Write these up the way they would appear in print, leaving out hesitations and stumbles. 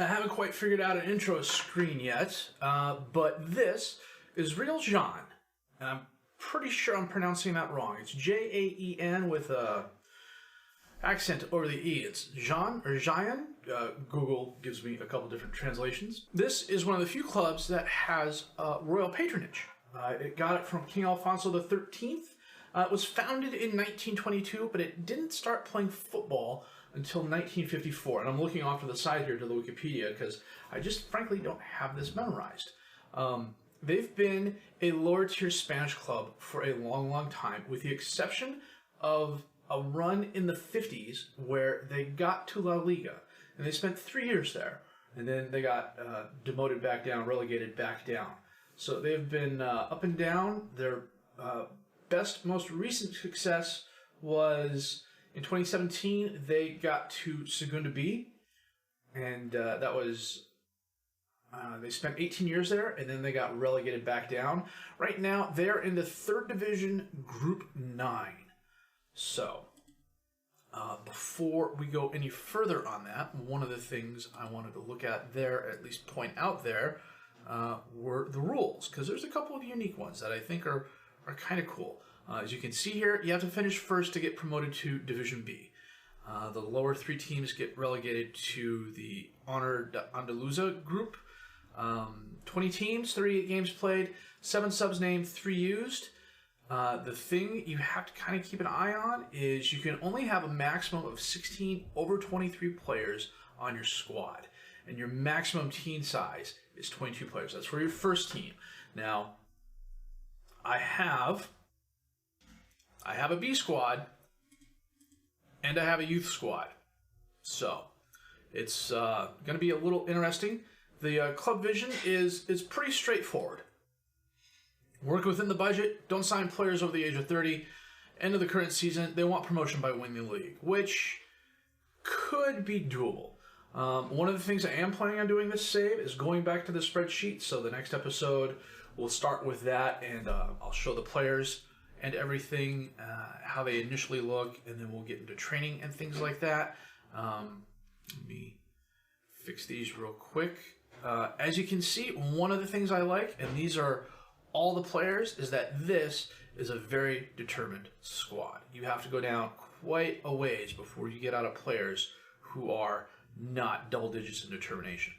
I haven't quite figured out an intro screen yet, but this is Real Jaén. And I'm pretty sure I'm pronouncing that wrong. It's Jaen with a accent over the E. It's Jaén or Jaén. Google gives me a couple different translations. This is one of the few clubs that has Royal Patronage. It got it from King Alfonso XIII. It was founded in 1922, but it didn't start playing football until 1954. And I'm looking off to the side here to the Wikipedia because I just frankly don't have this memorized. They've been a lower tier Spanish club for a long, long time, with the exception of a run in the 50s where they got to La Liga. And they spent 3 years there. And then they got demoted back down, relegated back down. So they've been up and down. Their most recent success was in 2017. They got to Segunda B, and that was they spent 18 years there, and then they got relegated back down. Right now, they're in the 3rd Division, Group 9. So, before we go any further on that, one of the things I wanted to look at there, at least point out there, were the rules, because there's a couple of unique ones that I think are kind of cool. As you can see here, you have to finish first to get promoted to Division B. The lower 3 teams get relegated to the Honor Andaluza group. 20 teams, 38 games played, 7 subs named, 3 used. The thing you have to kind of keep an eye on is you can only have a maximum of 16 over 23 players on your squad. And your maximum team size is 22 players. That's for your first team. Now, I have a B squad and I have a youth squad. So, it's going to be a little interesting. The club vision is pretty straightforward. Work within the budget, don't sign players over the age of 30. End of the current season, they want promotion by winning the league, which could be doable. One of the things I am planning on doing this save is going back to the spreadsheet, so the next episode we'll start with that, and I'll show the players and everything, how they initially look, and then we'll get into training and things like that. Let me fix these real quick. As you can see, one of the things I like, and these are all the players, is that this is a very determined squad. You have to go down quite a ways before you get out of players who are not double digits in determination.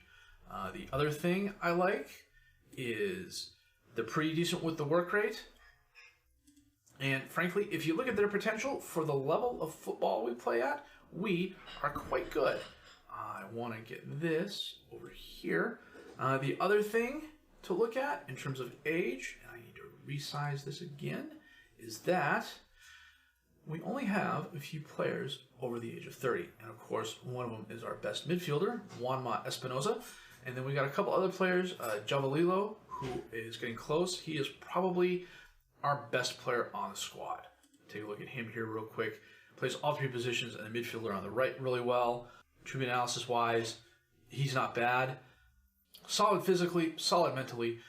The other thing I like is they're pretty decent with the work rate. And frankly, if you look at their potential for the level of football we play at, we are quite good. I want to get this over here. The other thing to look at in terms of age, and I need to resize this again, is that we only have a few players over the age of 30. And of course, one of them is our best midfielder, Juanma Espinoza. And then we got a couple other players, Javalilo, who is getting close. He is probably our best player on the squad. Take a look at him here real quick. Plays all 3 positions and the midfielder on the right really well. True analysis-wise, he's not bad. Solid physically, solid mentally,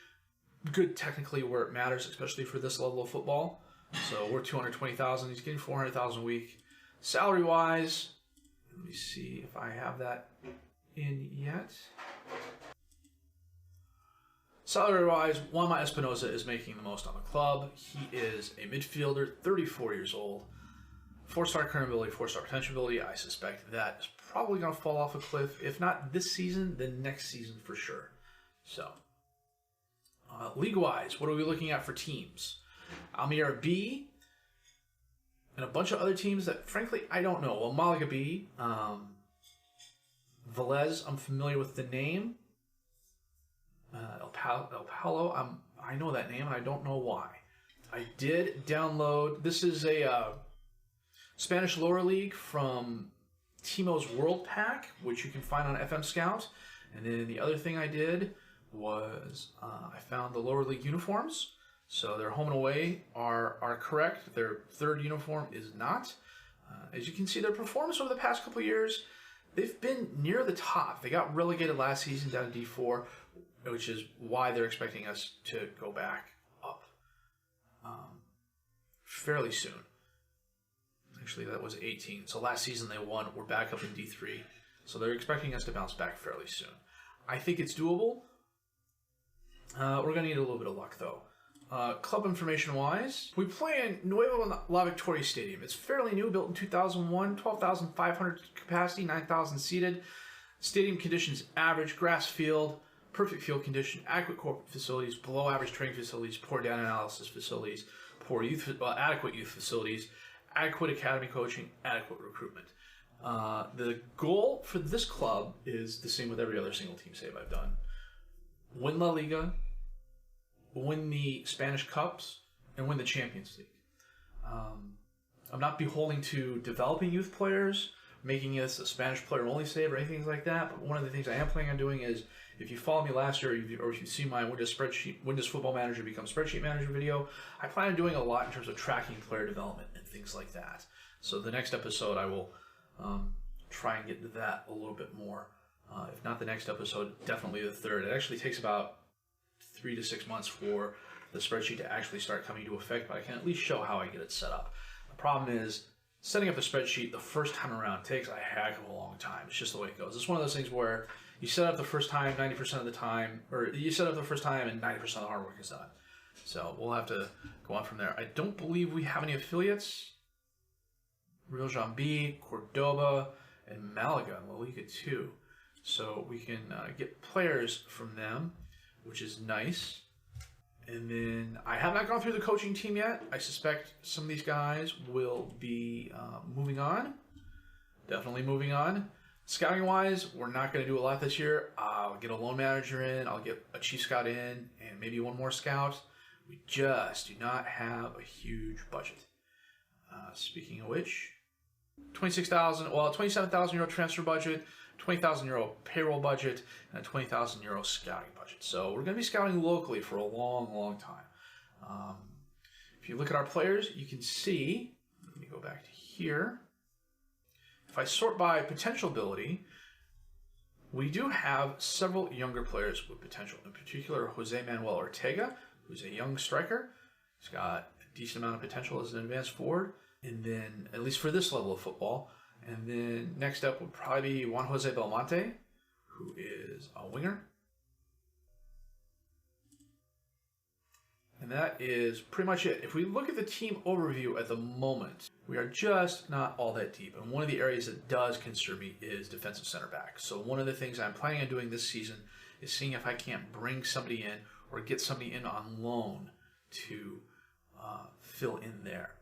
good technically where it matters, especially for this level of football. So we're $220,000. He's getting $400,000 a week. Salary-wise, let me see if I have that in yet. Salary-wise, Juanma Espinoza is making the most on the club. He is a midfielder, 34 years old. 4-star current ability, 4-star potential ability. I suspect that is probably going to fall off a cliff. If not this season, then next season for sure. So, league-wise, what are we looking at for teams? Almira B, and a bunch of other teams that, frankly, I don't know. Well, Malaga B, Velez, I'm familiar with the name. El Palo, I know that name, and I don't know why. I did download, this is a Spanish lower league from Timo's World Pack, which you can find on FM Scout. And then the other thing I did was I found the lower league uniforms. So their home and away are correct. Their 3rd uniform is not. As you can see, their performance over the past couple of years, they've been near the top. They got relegated last season down to D4, which is why they're expecting us to go back up fairly soon. Actually, that was 18. So last season they won. We're back up in D3. So they're expecting us to bounce back fairly soon. I think it's doable. We're going to need a little bit of luck, though. Club information-wise, we play in Nuevo La Victoria Stadium. It's fairly new, built in 2001, 12,500 capacity, 9,000 seated. Stadium conditions average, grass field, perfect field condition, adequate corporate facilities, below average training facilities, poor data analysis facilities, adequate youth facilities, adequate academy coaching, adequate recruitment. The goal for this club is the same with every other single team save I've done. Win La Liga, win the Spanish Cups, and win the Champions League. I'm not beholden to developing youth players, making this a Spanish player only save or anything like that, but one of the things I am planning on doing is, if you follow me last year, or if you see my when does Football Manager become Spreadsheet Manager video, I plan on doing a lot in terms of tracking player development and things like that. So the next episode I will try and get into that a little bit more. If not the next episode, definitely the third. It actually takes about 3 to 6 months for the spreadsheet to actually start coming into effect, but I can at least show how I get it set up. The problem is, setting up the spreadsheet the first time around takes a heck of a long time. It's just the way it goes. It's one of those things where you set up the first time 90% of the time, or you set up the first time and 90% of the hard work is done. So we'll have to go on from there. I don't believe we have any affiliates. Real Jambi, Cordoba, and Malaga in La Liga too. So we can get players from them, which is nice. And then I have not gone through the coaching team yet. I suspect some of these guys will be moving on. Definitely moving on. Scouting wise, we're not going to do a lot this year. I'll get a loan manager in, I'll get a chief scout in, and maybe one more scout. We just do not have a huge budget. Speaking of which, 27,000 euro transfer budget, 20,000 euro payroll budget, and a 20,000 euro scouting budget. So we're going to be scouting locally for a long, long time. If you look at our players, you can see, let me go back to here. If I sort by potential ability, we do have several younger players with potential. In particular, Jose Manuel Ortega, who's a young striker. He's got a decent amount of potential as an advanced forward. And then, at least for this level of football. And then next up would probably be Juan Jose Belmonte, who is a winger. And that is pretty much it. If we look at the team overview at the moment, we are just not all that deep. And one of the areas that does concern me is defensive center back. So one of the things I'm planning on doing this season is seeing if I can't bring somebody in or get somebody in on loan to fill in there.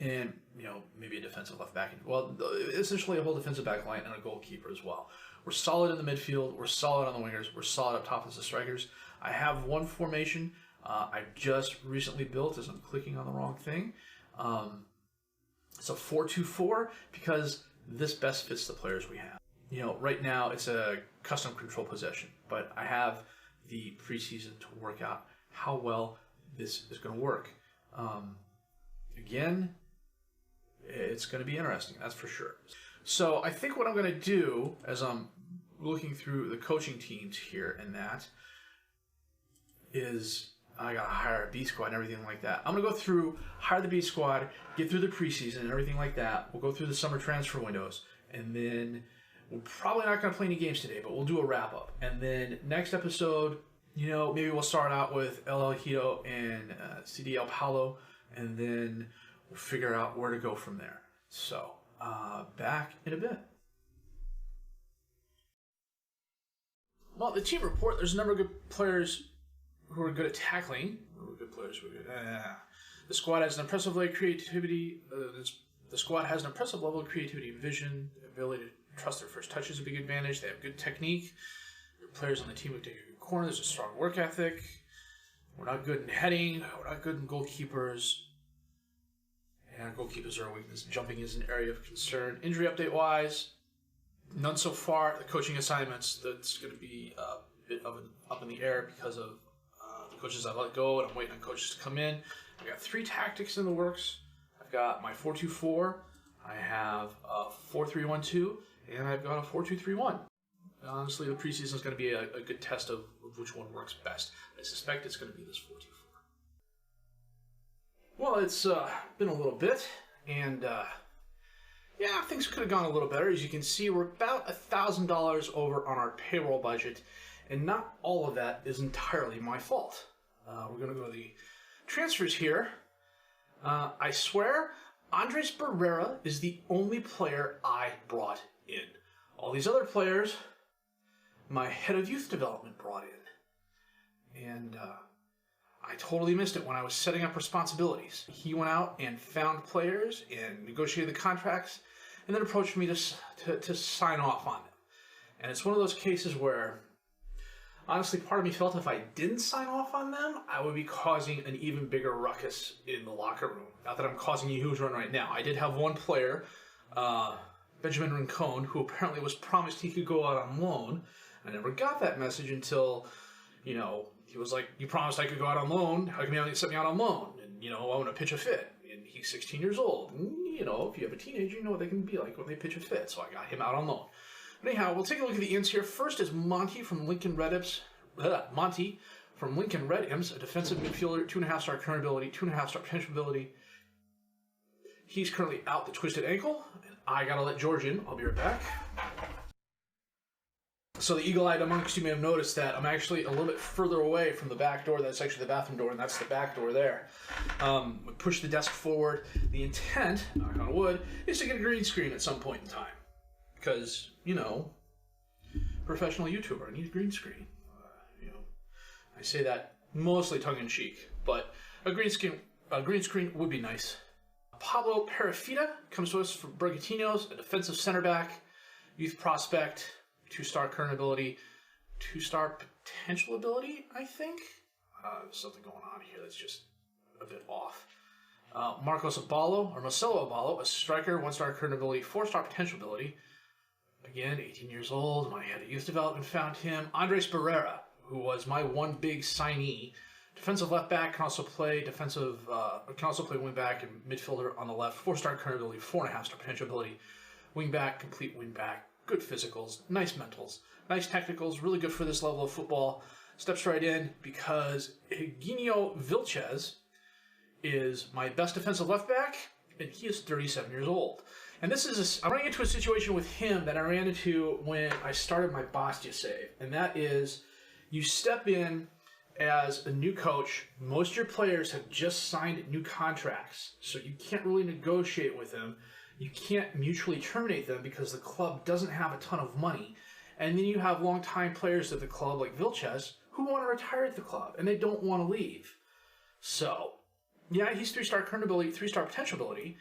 And, maybe a defensive left back. Well, essentially a whole defensive back line and a goalkeeper as well. We're solid in the midfield. We're solid on the wingers. We're solid up top as the strikers. I have one formation I've just recently built as I'm clicking on the wrong thing. It's a 4-2-4 because this best fits the players we have. Right now it's a custom control possession, but I have the preseason to work out how well this is going to work. Again, it's going to be interesting, that's for sure. So I think what I'm going to do as I'm looking through the coaching teams here and that is I got to hire a B squad and everything like that. I'm going to go through, hire the B squad, get through the preseason and everything like that. We'll go through the summer transfer windows, and then we're probably not going to play any games today, but we'll do a wrap up. And then next episode, maybe we'll start out with El Ejido and CD El Palo, and then we'll figure out where to go from there. So, back in a bit. Well, the team report, there's a number of good players who are good at tackling. Good players who are good. The squad has an impressive level of creativity. The squad has an impressive level of creativity and vision. The ability to trust their first touch is a big advantage. They have good technique. The players on the team who take a good corner. There's a strong work ethic. We're not good in heading. We're not good in goalkeepers. And goalkeepers are a weakness. Jumping is an area of concern. Injury update-wise, none so far. The coaching assignments, that's going to be a bit of an up in the air because of the coaches I let go, and I'm waiting on coaches to come in. I've got 3 tactics in the works. I've got my 4-2-4. I have a 4-3-1-2, and I've got a 4-2-3-1. Honestly, the preseason is going to be a good test of which one works best. I suspect it's going to be this 4-2-4. Well, it's been a little bit, and yeah, things could have gone a little better. As you can see, we're about $1,000 over on our payroll budget, and not all of that is entirely my fault. We're going to go to the transfers here. I swear, Andres Barrera is the only player I brought in. All these other players, my head of youth development brought in. And I totally missed it when I was setting up responsibilities. He went out and found players and negotiated the contracts and then approached me to sign off on them. And it's one of those cases where, honestly, part of me felt if I didn't sign off on them, I would be causing an even bigger ruckus in the locker room. Not that I'm causing a huge one right now. I did have one player, Benjamin Rincon, who apparently was promised he could go out on loan. I never got that message until, he was like, you promised I could go out on loan. How come you haven't set me out on loan? And, I want to pitch a fit. And he's 16 years old. And, if you have a teenager, you know what they can be like when they pitch a fit. So I got him out on loan. But anyhow, we'll take a look at the ins here. First is Monty from Lincoln Red Imps. Monty from Lincoln Red Imps, a defensive midfielder, 2.5-star current ability, 2.5-star potential ability. He's currently out the twisted ankle. And I got to let George in. I'll be right back. So the eagle-eyed amongst you may have noticed that I'm actually a little bit further away from the back door. That's actually the bathroom door, and that's the back door there. We push the desk forward. The intent, knock on wood, is to get a green screen at some point in time. Because, professional YouTuber, I need a green screen. I say that mostly tongue-in-cheek, but a green screen would be nice. Pablo Perafita comes to us from Bragatinos, a defensive center back, youth prospect, 2-star current ability, 2-star potential ability, I think. There's something going on here that's just a bit off. Marcelo Abalo, a striker, 1-star current ability, 4-star potential ability. Again, 18 years old. My head of youth development found him. Andres Barrera, who was my one big signee. Defensive left back, can also play wing back and midfielder on the left. 4-star current ability, 4.5-star potential ability. Wing back, complete wing back. Good physicals, nice mentals, nice technicals, really good for this level of football. Steps right in because Eugenio Vilches is my best defensive left back, and he is 37 years old. And I'm running into a situation with him that I ran into when I started my Bastia save, and that is you step in as a new coach. Most of your players have just signed new contracts, so you can't really negotiate with them. You can't mutually terminate them because the club doesn't have a ton of money. And then you have long-time players at the club like Vilches who want to retire at the club, and they don't want to leave. So, yeah, he's 3-star current ability, 3-star potential ability,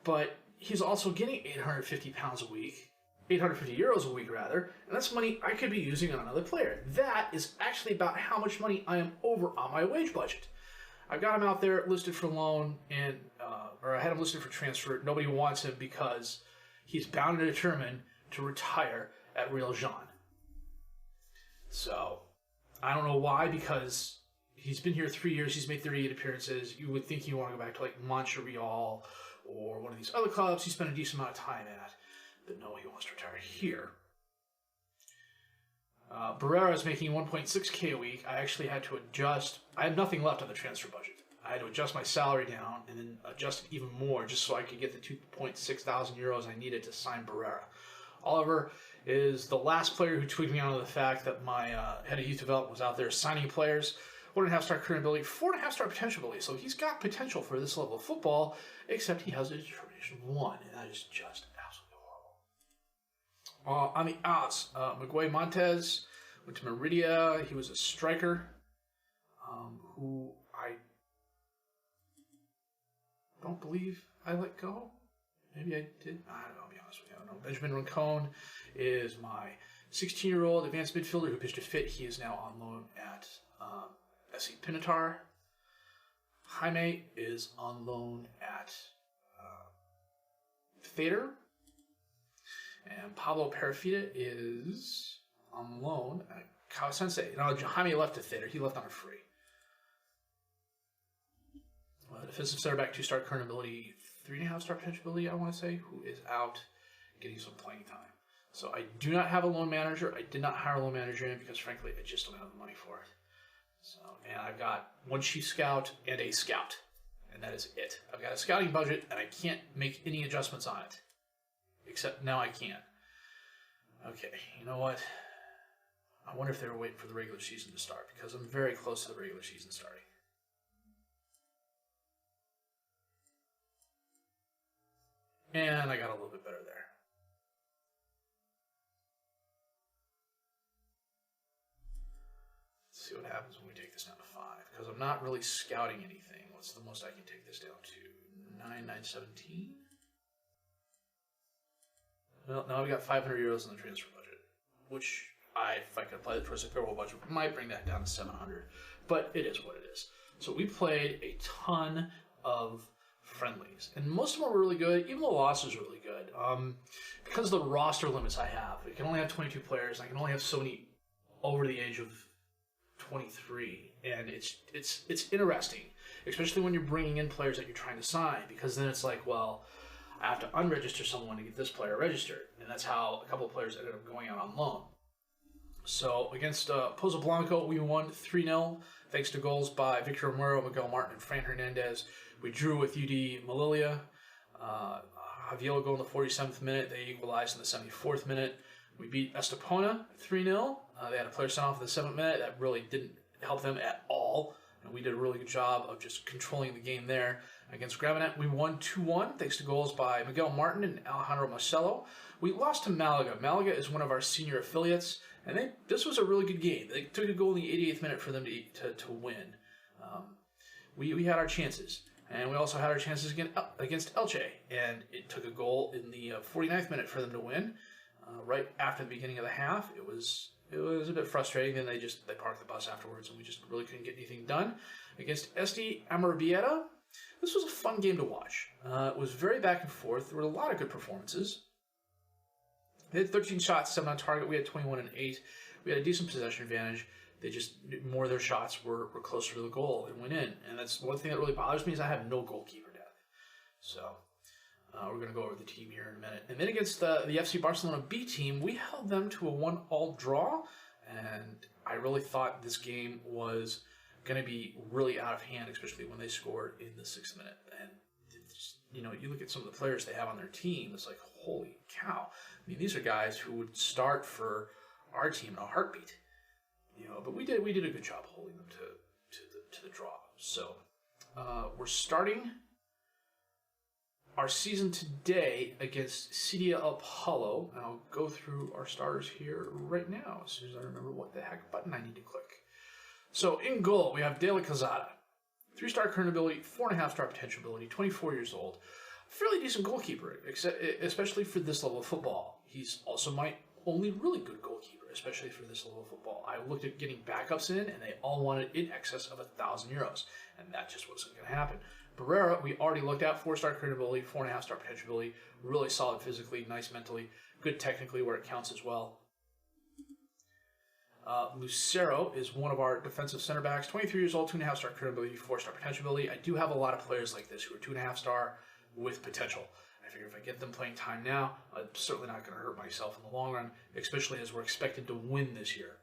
but he's also getting £850 a week, 850 euros a week rather, and that's money I could be using on another player. That is actually about how much money I am over on my wage budget. I've got him out there listed for loan, and or I had him listed for transfer. Nobody wants him because he's bound and determined to retire at Real Jean. So, I don't know why, because he's been here 3 years, he's made 38 appearances. You would think you want to go back to like Montreal or one of these other clubs he spent a decent amount of time at. But no, he wants to retire here. Barrera is making 1.6K a week. I actually had to adjust. I had nothing left on the transfer budget. I had to adjust my salary down and then adjust it even more just so I could get the 2.6 thousand euros I needed to sign Barrera. Oliver is the last player who tweeted me out of the fact that my head of youth development was out there signing players. 1.5-star current ability, 4.5-star potential ability. So he's got potential for this level of football, except he has a determination of 1, and that is just absolutely horrible. On the outs, Miguel Martin went to Meridia. He was a striker who I don't believe I let go. Maybe I did. I don't know, I'll be honest with you. I don't know. Benjamin Rincon is my 16-year-old advanced midfielder who pitched a fit. He is now on loan at SC Pinatar. Jaime is on loan at Theater. And Pablo Perafita is on loan at Kawasensei. Now, Jaime left at Theater. He left on a free. Defensive center back, 2-star current ability, 3.5-star potential ability, I want to say, who is out getting some playing time. So I do not have a loan manager. I did not hire a loan manager in because, frankly, I just don't have the money for it. So, and I've got one chief scout and a scout, and that is it. I've got a scouting budget, and I can't make any adjustments on it. Except now I can't. Okay, you know what? I wonder if they were waiting for the regular season to start, because I'm very close to the regular season starting. And I got a little bit better there. Let's see what happens when we take this down to 5, because I'm not really scouting anything. What's the most I can take this down to? 9,917? Well, now we got 500 euros in the transfer budget, which if I could apply it towards a payroll budget, might bring that down to 700. But it is what it is. So we played a ton of friendlies, and most of them were really good. Even the losses were really good. Because of the roster limits I have, I can only have 22 players. I can only have so many over the age of 23, and it's interesting, especially when you're bringing in players that you're trying to sign, because then it's like, well, I have to unregister someone to get this player registered, and that's how a couple of players ended up going out on loan. So against Pozo Blanco, we won 3-0 thanks to goals by Victor Romero, Miguel Martin, and Fran Hernandez. We drew with UD Melilla. Javier goal in the 47th minute. They equalized in the 74th minute. We beat Estepona 3-0. They had a player sent off in the 7th minute. That really didn't help them at all. And we did a really good job of just controlling the game there. Against Gramenet, we won 2-1 thanks to goals by Miguel Martin and Alejandro Marcelo. We lost to Malaga. Malaga is one of our senior affiliates, and this was a really good game. They took a goal in the 88th minute for them to win. We had our chances, and we also had our chances against Elche, and it took a goal in the 49th minute for them to win. Right after the beginning of the half, it was a bit frustrating. Then they parked the bus afterwards, and we just really couldn't get anything done. Against Esti Amorebieta, this was a fun game to watch. It was very back and forth. There were a lot of good performances. They had 13 shots, 7 on target. We had 21 and 8. We had a decent possession advantage. They just, more of their shots were closer to the goal and went in. And that's one thing that really bothers me is I have no goalkeeper depth. So we're going to go over the team here in a minute. And then against the FC Barcelona B team, we held them to a 1-1 draw. And I really thought this game was going to be really out of hand, especially when they scored in the 6th minute. And you look at some of the players they have on their team, it's like, holy cow. I mean, these are guys who would start for our team in a heartbeat. But we did a good job holding them to the draw. So we're starting our season today against Sidia El Palo, and I'll go through our starters here right now as soon as I remember what the heck button I need to click. So in goal, we have De La Calzada. 3-star current ability, 4.5-star potential ability, 24 years old. Fairly decent goalkeeper, especially for this level of football. He's also my only really good goalkeeper, especially for this level of football. I looked at getting backups in, and they all wanted in excess of 1,000 euros, and that just wasn't going to happen. Barrera, we already looked at, 4-star current ability, 4.5-star potential ability, really solid physically, nice mentally, good technically where it counts as well. Lucero is one of our defensive center backs, 23 years old, 2.5-star current ability, 4-star potential ability. I do have a lot of players like this who are 2.5-star with potential. I figure if I get them playing time now, I'm certainly not going to hurt myself in the long run, especially as we're expected to win this year.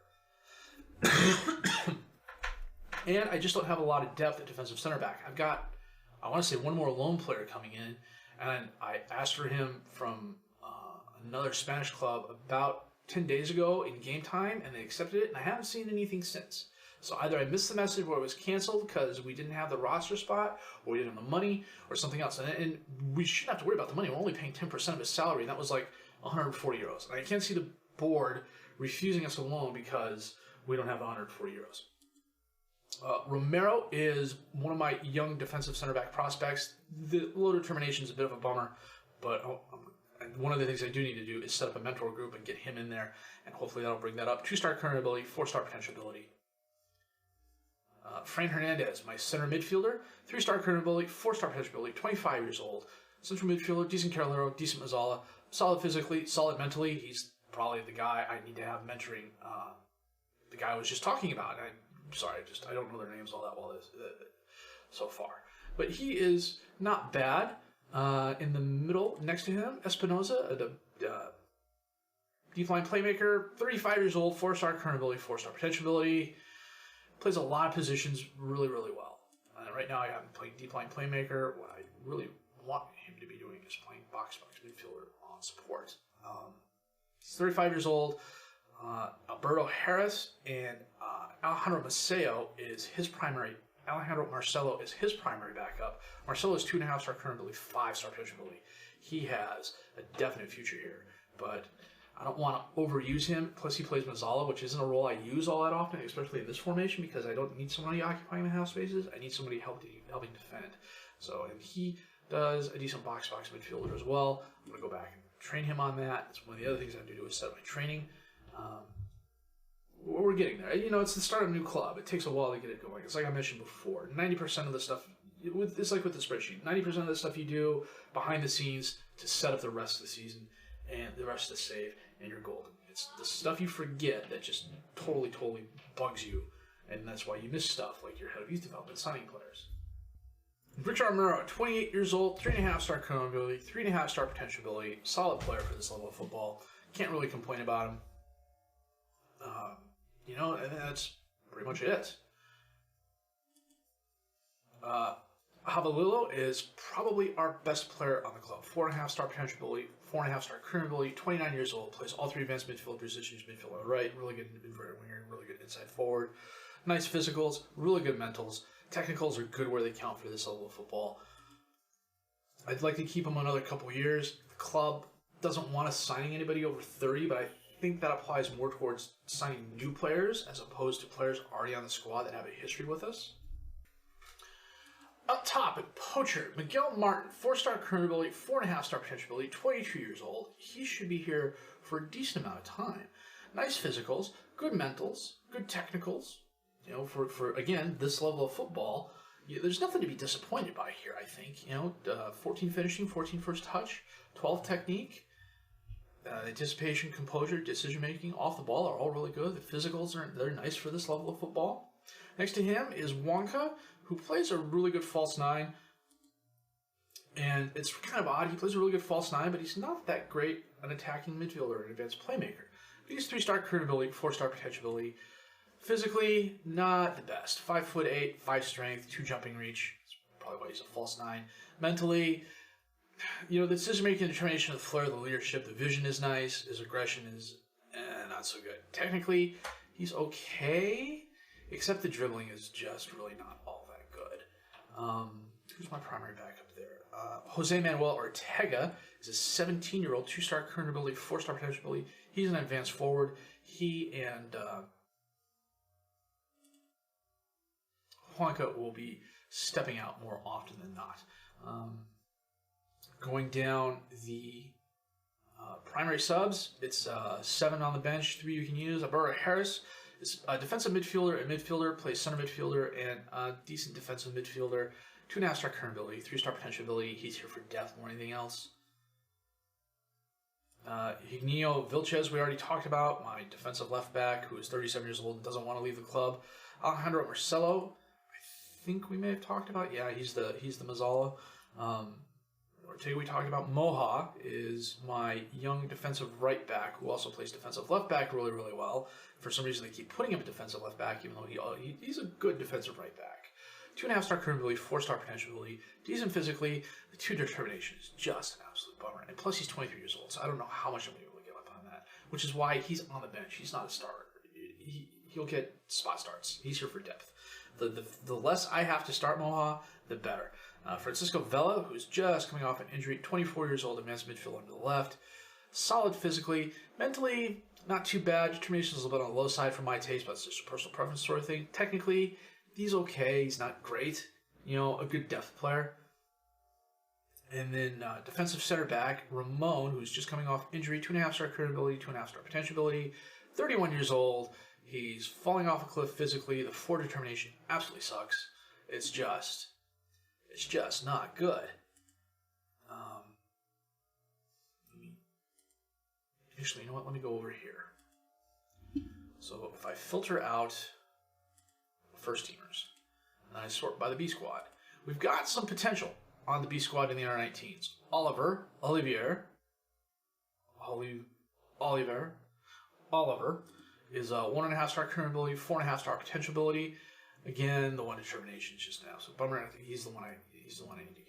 And I just don't have a lot of depth at defensive center back. I've got, I want to say, one more loan player coming in, and I asked for him from another Spanish club about 10 days ago in game time, and they accepted it, and I haven't seen anything since. So either I missed the message or it was canceled because we didn't have the roster spot, or we didn't have the money, or something else. And we shouldn't have to worry about the money. We're only paying 10% of his salary, and that was like 140 euros. And I can't see the board refusing us a loan because we don't have the 140 euros. Romero is one of my young defensive center back prospects. The low determination is a bit of a bummer, but one of the things I do need to do is set up a mentor group and get him in there, and hopefully that'll bring that up. 2-star current ability, 4-star potential ability. Fran Hernandez, my center midfielder, 3-star current ability, 4-star potential ability, 25 years old. Central midfielder, decent Carolero, decent Mazzala, solid physically, solid mentally. He's probably the guy I need to have mentoring. The guy I was just talking about. I'm sorry, I don't know their names all that well so far. But he is not bad. In the middle, next to him, Espinoza, the deep line playmaker, 35 years old, 4-star current ability, 4-star potential ability. Plays a lot of positions really, really well. Right now I haven't played deep line playmaker. What I really want him to be doing is playing box midfielder on support. He's 35 years old. Alberto Harris and Alejandro Marcelo is his primary backup. Marcelo is 2.5-star current ability, 5-star pitch ability. He has a definite future here, but I don't want to overuse him. Plus, he plays Mazzala, which isn't a role I use all that often, especially in this formation, because I don't need somebody occupying the half spaces. I need somebody helping defend. So, and he does a decent box midfielder as well. I'm going to go back and train him on that. It's one of the other things I have to do is set up my training. We're getting there. You know, it's the start of a new club. It takes a while to get it going. It's like I mentioned before. 90% of the stuff, it's like with the spreadsheet. 90% of the stuff you do behind the scenes to set up the rest of the season and the rest of the save, and you're golden. It's the stuff you forget that just totally bugs you, and that's why you miss stuff like your head of youth development, signing players. Richard Armero, 28 years old, 3.5-star current ability, 3.5-star potential ability, solid player for this level of football. Can't really complain about him. You know, and that's pretty much it. Havalilo is probably our best player on the club. 4.5-star potential ability, 4.5-star current ability, 29 years old, plays all 3 advanced midfield positions, midfield on the right, really good inverted winger, really good inside forward. Nice physicals, really good mentals. Technicals are good where they count for this level of football. I'd like to keep him another couple years. The club doesn't want us signing anybody over 30, but I think that applies more towards signing new players as opposed to players already on the squad that have a history with us. Up top at Poacher, Miguel Martin, 4-star current ability, 4.5-star potential ability, 22 years old. He should be here for a decent amount of time. Nice physicals, good mentals, good technicals. You know, for again, this level of football, there's nothing to be disappointed by here, I think. You know, 14 finishing, 14 first touch, 12 technique. Anticipation, composure, decision-making off the ball are all really good. The physicals they're nice for this level of football. Next to him is Wonka, who plays a really good false 9. And it's kind of odd. He plays a really good false 9, but he's not that great an attacking midfielder or an advanced playmaker. But he's 3-star current ability, 4-star potential ability. Physically, not the best. 5'8", 5 strength, 2 jumping reach. That's probably why he's a false 9. Mentally, you know, the decision-making, the determination, the flair, the leadership, the vision is nice. His aggression is not so good. Technically, he's okay, except the dribbling is just really not all that good. Who's my primary backup there? Jose Manuel Ortega is a 17-year-old, 2-star current ability, 4-star potential ability. He's an advanced forward. He and Juanca will be stepping out more often than not. Going down the primary subs, it's 7 on the bench, 3 you can use. Alberto Harris is a defensive midfielder and midfielder, plays center midfielder and a decent defensive midfielder. 2.5-star current ability, 3-star potential ability. He's here for depth more than anything else. Hignio Vilches, we already talked about, my defensive left back, who is 37 years old and doesn't want to leave the club. Alejandro Marcelo, I think we may have talked about. Yeah, he's the Mazzala. Ortega we talked about. Moha is my young defensive right back who also plays defensive left back really, really well. For some reason, they keep putting him at defensive left back, even though he's a good defensive right back. 2.5-star current ability, 4-star potential ability, decent physically. The 2 determination is just an absolute bummer. And plus, he's 23 years old, so I don't know how much I'm going to be able to get up on that. Which is why he's on the bench. He's not a starter. He'll get spot starts. He's here for depth. The less I have to start Moha, the better. Francisco Vela, who's just coming off an injury, 24 years old, advanced midfielder on the left. Solid physically. Mentally, not too bad. Determination is a little bit on the low side for my taste, but it's just a personal preference sort of thing. Technically, he's okay. He's not great. You know, a good depth player. And then defensive center back, Ramon, who's just coming off injury, 2.5-star current ability, 2.5-star potential ability, 31 years old. He's falling off a cliff physically. The 4 determination absolutely sucks. It's just not good. Actually, you know what? Let me go over here. So if I filter out first teamers, and I sort by the B squad, we've got some potential on the B squad in the under-19s. Oliver is a 1.5-star current ability, 4.5-star potential ability. Again, the 1 determination is just an absolute bummer. I think he's the one I need to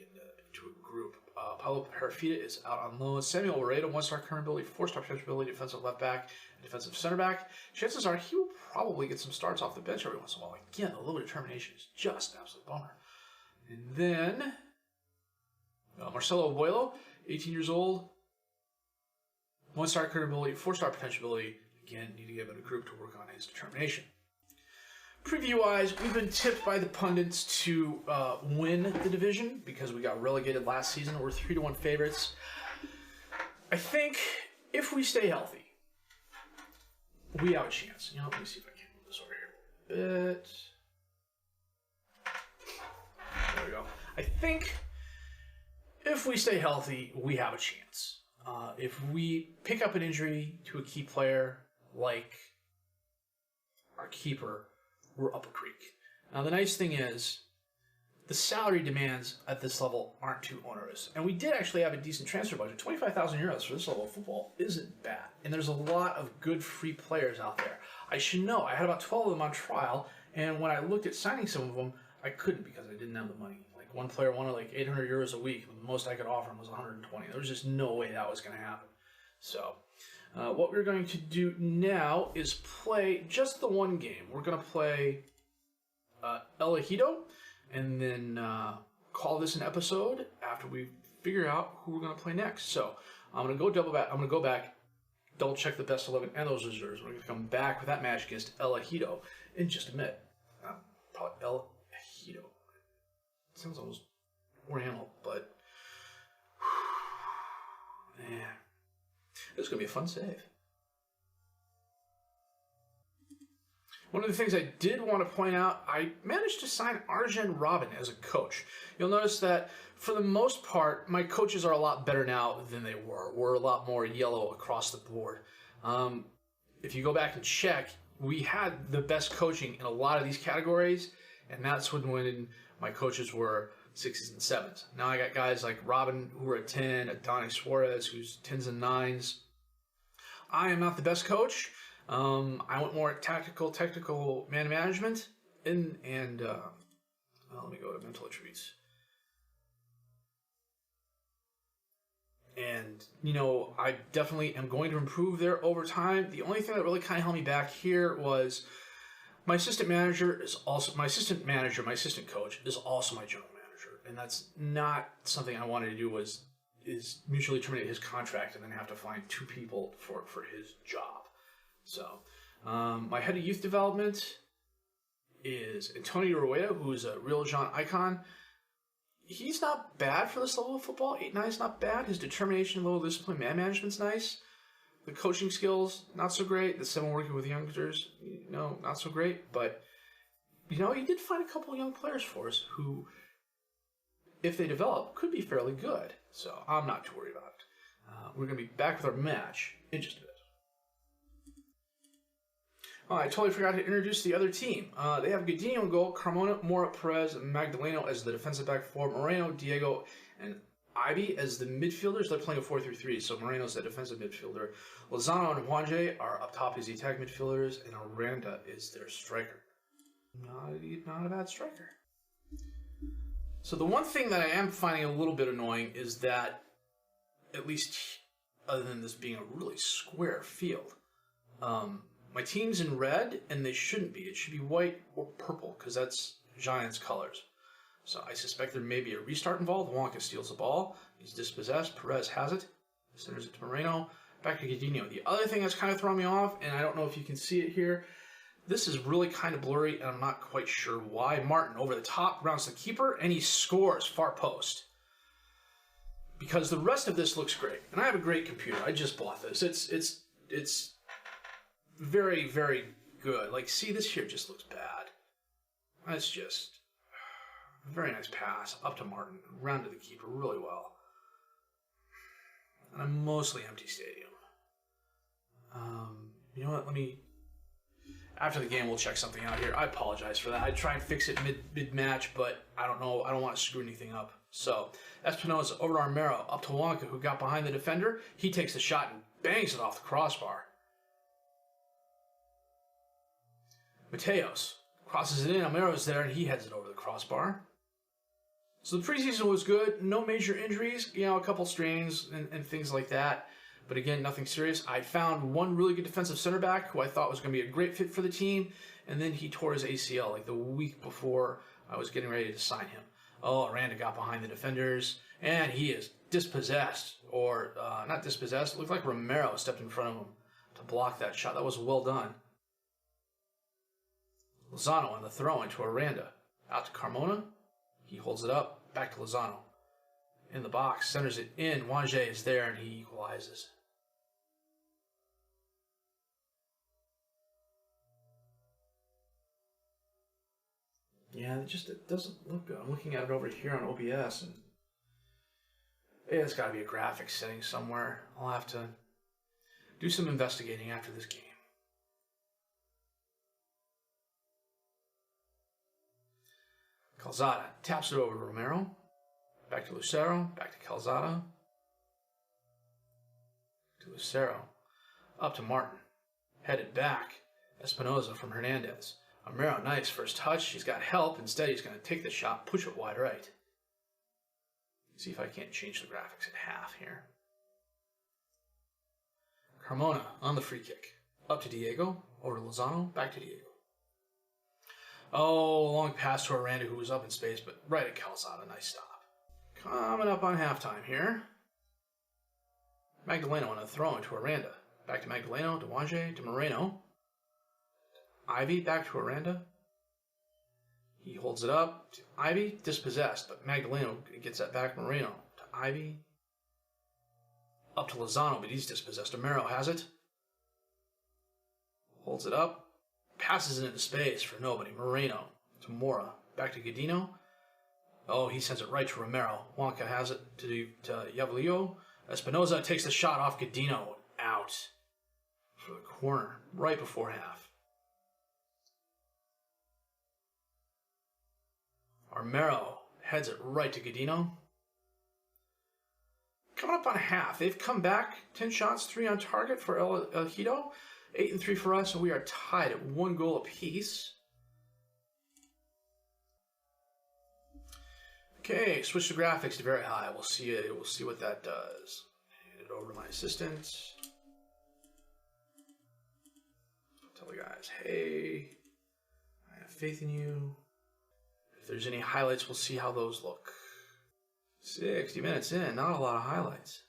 to a group. Pablo Perafita is out on loan. Samuel Laredo, 1-star current ability, 4-star potential ability, defensive left back, and defensive center back. Chances are he will probably get some starts off the bench every once in a while. Again, the low determination is just an absolute bummer. And then Marcelo Abuelo, 18 years old, 1-star current ability, 4-star potential ability. Again, need to give it a group to work on his determination. Preview-wise, we've been tipped by the pundits to win the division because we got relegated last season. We're 3-1 favorites. I think if we stay healthy, we have a chance. You know, let me see if I can move this over here a bit. There we go. I think if we stay healthy, we have a chance. If we pick up an injury to a key player like our keeper, we're up a creek. Now, the nice thing is the salary demands at this level aren't too onerous. And we did actually have a decent transfer budget. 25,000 euros for this level of football isn't bad. And there's a lot of good free players out there. I should know. I had about 12 of them on trial. And when I looked at signing some of them, I couldn't because I didn't have the money. Like one player wanted like 800 euros a week. The most I could offer him was 120. There was just no way that was going to happen. So what we're going to do now is play just the one game. We're going to play El Ejido and then call this an episode after we figure out who we're going to play next. So I'm going to go double back. I'm going to go back, double check the best 11 and those reserves. We're going to come back with that match against El Ejido in just a minute. Probably El Ejido. Sounds almost Oriental, but man, it's going to be a fun save. One of the things I did want to point out, I managed to sign Arjen Robben as a coach. You'll notice that for the most part, my coaches are a lot better now than they were. We're a lot more yellow across the board. If you go back and check, we had the best coaching in a lot of these categories, and that's when my coaches were 6s and 7s. Now I got guys like Robin who are at 10, Donnie Suarez who's 10s and 9s. I am not the best coach. I went more at technical man management, let me go to mental attributes. And, you know, I definitely am going to improve there over time. The only thing that really kind of held me back here was my assistant manager is also my assistant coach is also my general manager. And that's not something I wanted to do is mutually terminate his contract and then have to find two people for his job. So, my head of youth development is Antonio Rueda, who's a real Jean icon. He's not bad for this level of football. 8-9 is not bad. His determination, level of discipline, man management's nice. The coaching skills, not so great. The 7 working with youngsters, not so great. But, he did find a couple of young players for us who, if they develop, could be fairly good. So, I'm not too worried about it. We're going to be back with our match in just a bit. Oh, I totally forgot to introduce the other team. They have Godinho in goal, Carmona, Mora, Perez, and Magdaleno as the defensive back four, Moreno, Diego, and Ibe as the midfielders. They're playing a 4-3-3, so Moreno's the defensive midfielder. Lozano and Juanje are up top as the attack midfielders, and Aranda is their striker. Not a bad striker. So the one thing that I am finding a little bit annoying is that, at least other than this being a really square field, my team's in red, and they shouldn't be. It should be white or purple, because that's Giants' colors. So I suspect there may be a restart involved. Wonka steals the ball. He's dispossessed. Perez has it. Centers it to Moreno. Back to Godinho. The other thing that's kind of throwing me off, and I don't know if you can see it here, this is really kind of blurry, and I'm not quite sure why. Martin over the top, rounds the keeper, and he scores far post. Because the rest of this looks great. And I have a great computer. I just bought this. It's very, very good. Like, see, this here just looks bad. That's just a very nice pass up to Martin, round to the keeper really well. And a mostly empty stadium. You know what? After the game, we'll check something out here. I apologize for that. I'd try and fix it mid-match, but I don't know. I don't want to screw anything up. So, Espinoza over to Armero, up to Wonka, who got behind the defender. He takes the shot and bangs it off the crossbar. Mateos crosses it in. Almero's there, and he heads it over the crossbar. So the preseason was good. No major injuries. You know, a couple strains and things like that. But again, nothing serious. I found one really good defensive center back who I thought was going to be a great fit for the team. And then he tore his ACL like the week before I was getting ready to sign him. Oh, Aranda got behind the defenders. And he is dispossessed. Or not dispossessed. It looked like Romero stepped in front of him to block that shot. That was well done. Lozano on the throw-in to Aranda. Out to Carmona. He holds it up. Back to Lozano. In the box. Centers it in. Wange is there and he equalizes. Yeah, it doesn't look good. I'm looking at it over here on OBS and it's got to be a graphics setting somewhere. I'll have to do some investigating after this game. Calzada taps it over to Romero. Back to Lucero. Back to Calzada. To Lucero. Up to Martin. Headed back. Espinoza from Hernandez. Romero, nice first touch. He's got help. Instead, he's going to take the shot, push it wide right. See if I can't change the graphics at half here. Carmona on the free kick. Up to Diego. Over to Lozano. Back to Diego. Oh, long pass to Aranda, who was up in space, but right at Calzada. Nice stop. Coming up on halftime here. Magdaleno on a throw into Aranda. Back to Magdaleno, to Wange, to Moreno. Ivy back to Aranda. He holds it up to Ivy, dispossessed, but Magdaleno gets that back. Moreno to Ivy. Up to Lozano, but he's dispossessed. Romero has it. Holds it up. Passes it into space for nobody. Moreno to Mora. Back to Godino. Oh, he sends it right to Romero. Wonka has it to Yavalio. Espinoza takes the shot off Godino. Out. For the corner. Right before half. Romero heads it right to Godino. Coming up on half. They've come back. 10 shots, 3 on target for El Ejido. 8 and 3 for us, and we are tied at 1 goal apiece. Okay, switch the graphics to very high. We'll see it. We'll see what that does. Hand it over to my assistant. Tell the guys, hey, I have faith in you. If there's any highlights, we'll see how those look. 60 minutes in, not a lot of highlights.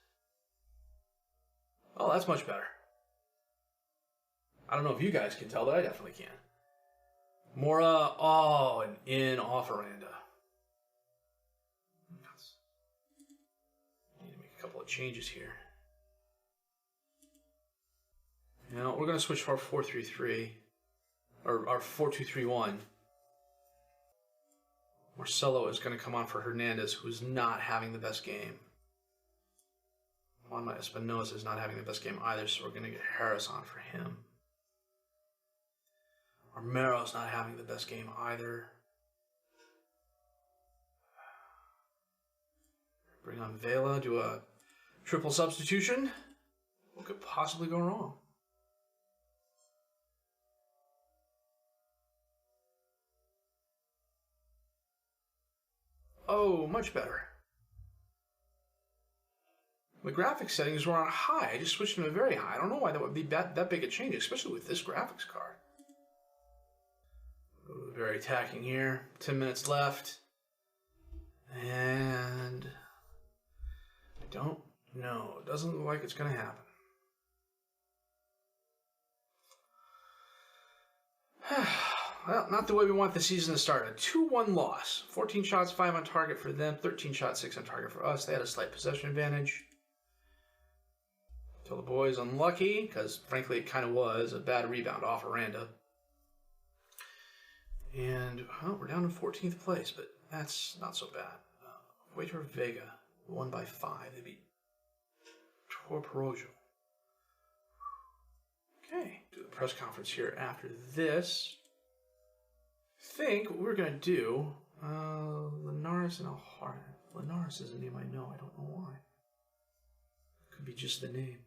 Oh, that's much better. I don't know if you guys can tell, but I definitely can. Mora, oh, and in off Aranda. Need to make a couple of changes here. Now, we're going to switch to our 4-3-3, or our 4-2-3-1. Marcelo is going to come on for Hernandez, who's not having the best game. Juanma Espinoza is not having the best game either, so we're going to get Harris on for him. Romero's not having the best game either. Bring on Vela, do a triple substitution. What could possibly go wrong? Oh, much better. The graphics settings were on high. I just switched them to very high. I don't know why that would be that big a change, especially with this graphics card. Very attacking here. 10 minutes left. And I don't know. It doesn't look like it's going to happen. Well, not the way we want the season to start. A 2-1 loss. 14 shots, 5 on target for them. 13 shots, 6 on target for us. They had a slight possession advantage. Tell the boys unlucky, because frankly it kind of was a bad rebound off Aranda. And, well, we're down in 14th place, but that's not so bad. Waiter Vega won by 5. They beat Torperojo. Okay, do the press conference here after this. I think what we're going to do, Linares and Alhara. Linares is a name I know. I don't know why. Could be just the name.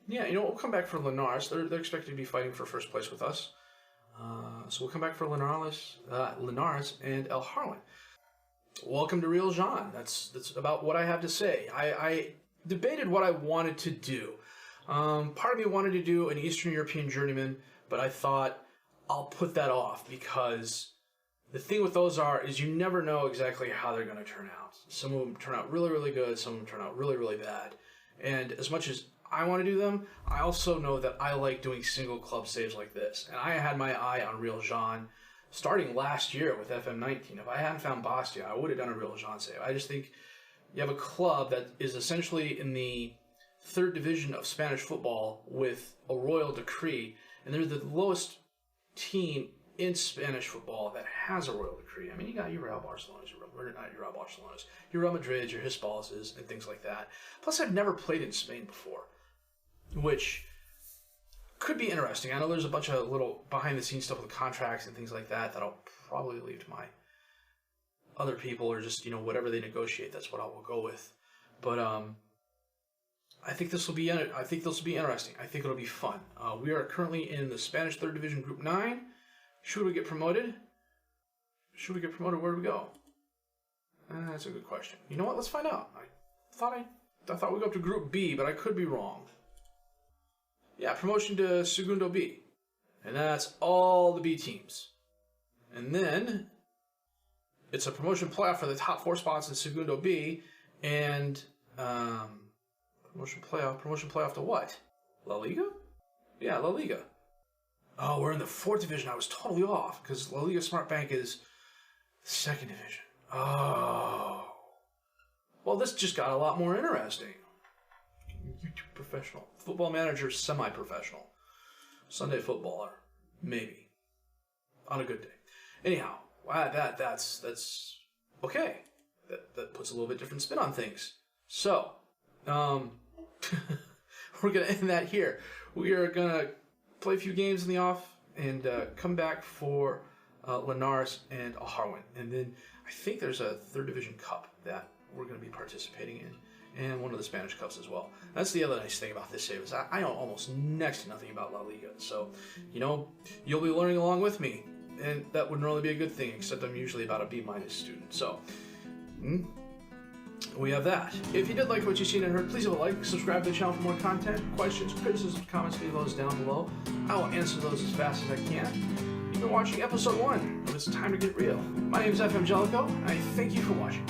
Yeah, you know, we'll come back for Linares. They're expected to be fighting for first place with us. So we'll come back for Linares and El Harwin. welcome to Real Jean. That's about what I have to say. I debated what I wanted to do. Part of me wanted to do an Eastern European journeyman, but I thought I'll put that off because the thing with those is you never know exactly how they're going to turn out. Some of them turn out really, really good. Some of them turn out really, really bad. And as much as I want to do them, I also know that I like doing single club saves like this. And I had my eye on Real Jean starting last year with FM19. If I hadn't found Bastia, I would have done a Real Jean save. I just think you have a club that is essentially in the third division of Spanish football with a royal decree, and they're the lowest team in Spanish football that has a royal decree. I mean, you got your Real Barcelonas, your Real Madrid, your Hispalis, and things like that. Plus, I've never played in Spain before, which could be interesting. I know there's a bunch of little behind-the-scenes stuff with contracts and things like that I'll probably leave to my other people, or just, whatever they negotiate, that's what I will go with. But I think this will be interesting. I think it'll be fun. We are currently in the Spanish Third Division Group 9. Should we get promoted? Where do we go? That's a good question. You know what? Let's find out. I thought we'd go up to Group B, but I could be wrong. Yeah, promotion to Segundo B. And that's all the B teams. And then it's a promotion playoff for the top 4 spots in Segundo B. And promotion playoff to what? La Liga? Yeah, La Liga. Oh, we're in the 4th division. I was totally off because La Liga Smart Bank is 2nd division. Oh. Well, this just got a lot more interesting. YouTube professional. Football manager, semi-professional. Sunday footballer. Maybe. On a good day. Anyhow, that's okay. That puts a little bit different spin on things. So, we're going to end that here. We are going to play a few games in the off and come back for Linares and Harwin. And then I think there's a 3rd Division Cup that we're going to be participating in, and one of the Spanish Cups as well. That's the other nice thing about this save is I know almost next to nothing about La Liga. So, you'll be learning along with me, and that would normally be a good thing, except I'm usually about a B- student. So, we have that. If you did like what you've seen and heard, please leave a like, subscribe to the channel for more content, questions, criticisms, comments, leave those down below. I will answer those as fast as I can. You've been watching episode 1 of It's Time to Get Real. My name is FM20, and I thank you for watching.